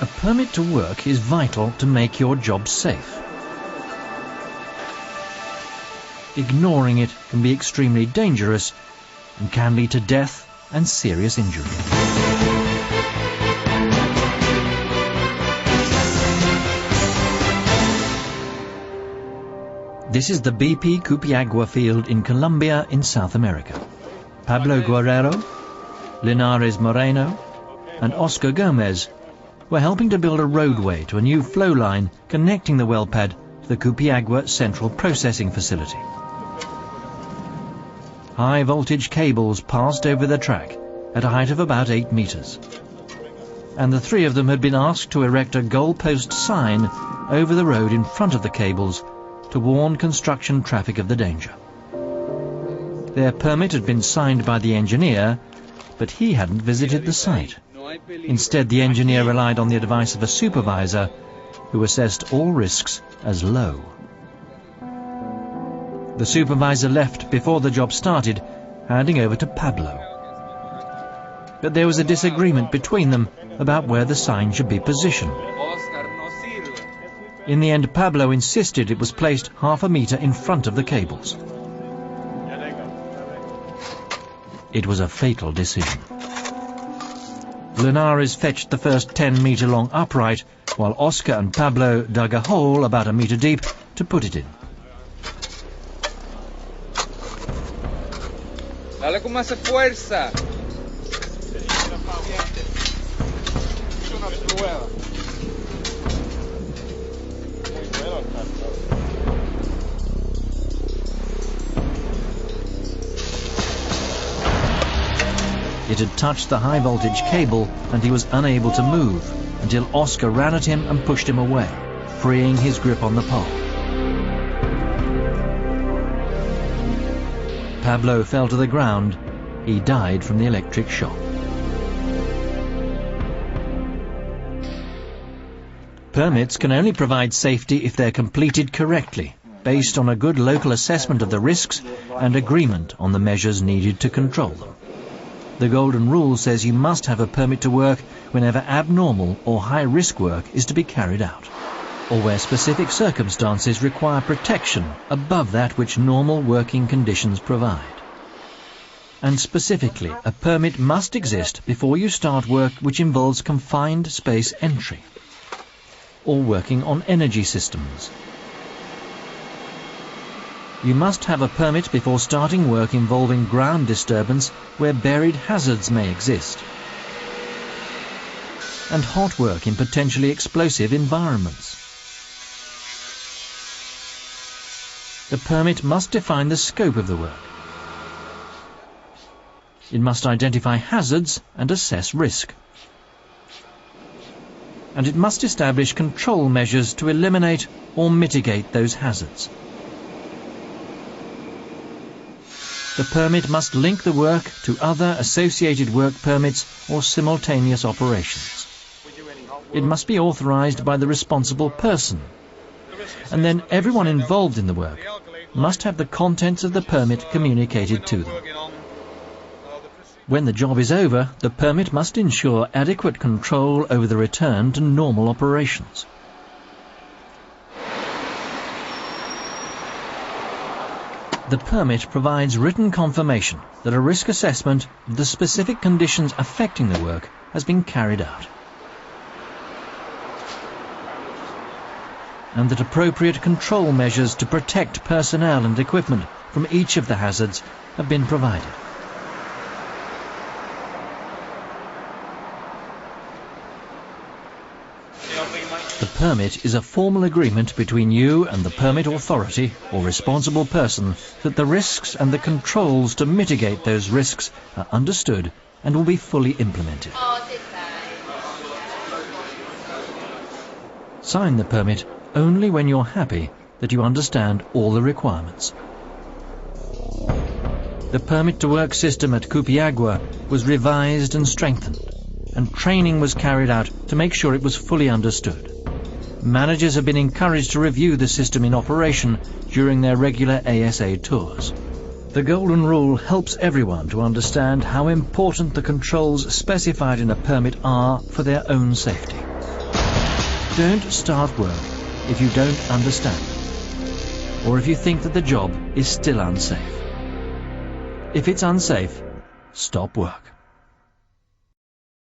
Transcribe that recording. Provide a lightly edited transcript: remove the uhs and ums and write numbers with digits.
A permit to work is vital to make your job safe. Ignoring it can be extremely dangerous and can lead to death and serious injury. This is the BP Copiagua field in Colombia in South America. Pablo Guerrero, Linares Moreno and Oscar Gomez were helping to build a roadway to a new flow line connecting the well pad to the Copiagua Central Processing Facility. High voltage cables passed over the track at a height of about 8 meters. And the three of them had been asked to erect a goalpost sign over the road in front of the cables to warn construction traffic of the danger. Their permit had been signed by the engineer, but he hadn't visited the site. Instead, the engineer relied on the advice of a supervisor who assessed all risks as low. The supervisor left before the job started, handing over to Pablo. But there was a disagreement between them about where the sign should be positioned. In the end, Pablo insisted it was placed half a meter in front of the cables. It was a fatal decision. Linares fetched the first 10-meter-long upright, while Oscar and Pablo dug a hole about a meter deep to put it in. Dale con más fuerza. It had touched the high-voltage cable and he was unable to move until Oscar ran at him and pushed him away, freeing his grip on the pole. Pablo fell to the ground. He died from the electric shock. Permits can only provide safety if they're completed correctly, based on a good local assessment of the risks and agreement on the measures needed to control them. The Golden Rule says you must have a permit to work whenever abnormal or high-risk work is to be carried out, or where specific circumstances require protection above that which normal working conditions provide. And specifically, a permit must exist before you start work which involves confined space entry, or working on energy systems. You must have a permit before starting work involving ground disturbance where buried hazards may exist, and hot work in potentially explosive environments. The permit must define the scope of the work. It must identify hazards and assess risk. And it must establish control measures to eliminate or mitigate those hazards. The permit must link the work to other associated work permits or simultaneous operations. It must be authorized by the responsible person. And then everyone involved in the work must have the contents of the permit communicated to them. When the job is over, the permit must ensure adequate control over the return to normal operations. The permit provides written confirmation that a risk assessment of the specific conditions affecting the work has been carried out, and that appropriate control measures to protect personnel and equipment from each of the hazards have been provided. The permit is a formal agreement between you and the permit authority or responsible person that the risks and the controls to mitigate those risks are understood and will be fully implemented. Sign the permit only when you're happy that you understand all the requirements. The permit to work system at Copiagua was revised and strengthened, and training was carried out to make sure it was fully understood. Managers have been encouraged to review the system in operation during their regular ASA tours. The Golden Rule helps everyone to understand how important the controls specified in a permit are for their own safety. Don't start work if you don't understand, or if you think that the job is still unsafe. If it's unsafe, stop work.